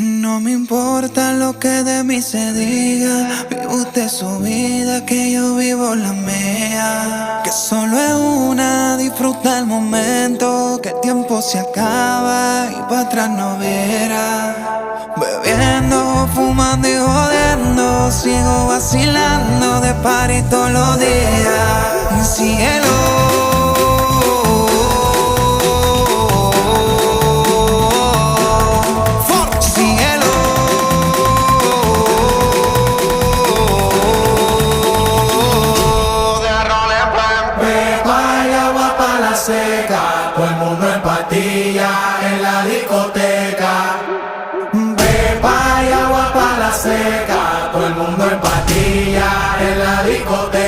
No me importa lo que de mí se diga, vive usted su vida, que yo vivo la mía. Que solo es una, disfruta el momento, que el tiempo se acaba y para atrás no verá. Bebiendo, fumando y jodiendo, sigo vacilando de party todos los días. Cielo. Seca, todo el mundo en pastillas en la discoteca. Pepa y agua para la seca, todo el mundo en pastillas en la discoteca.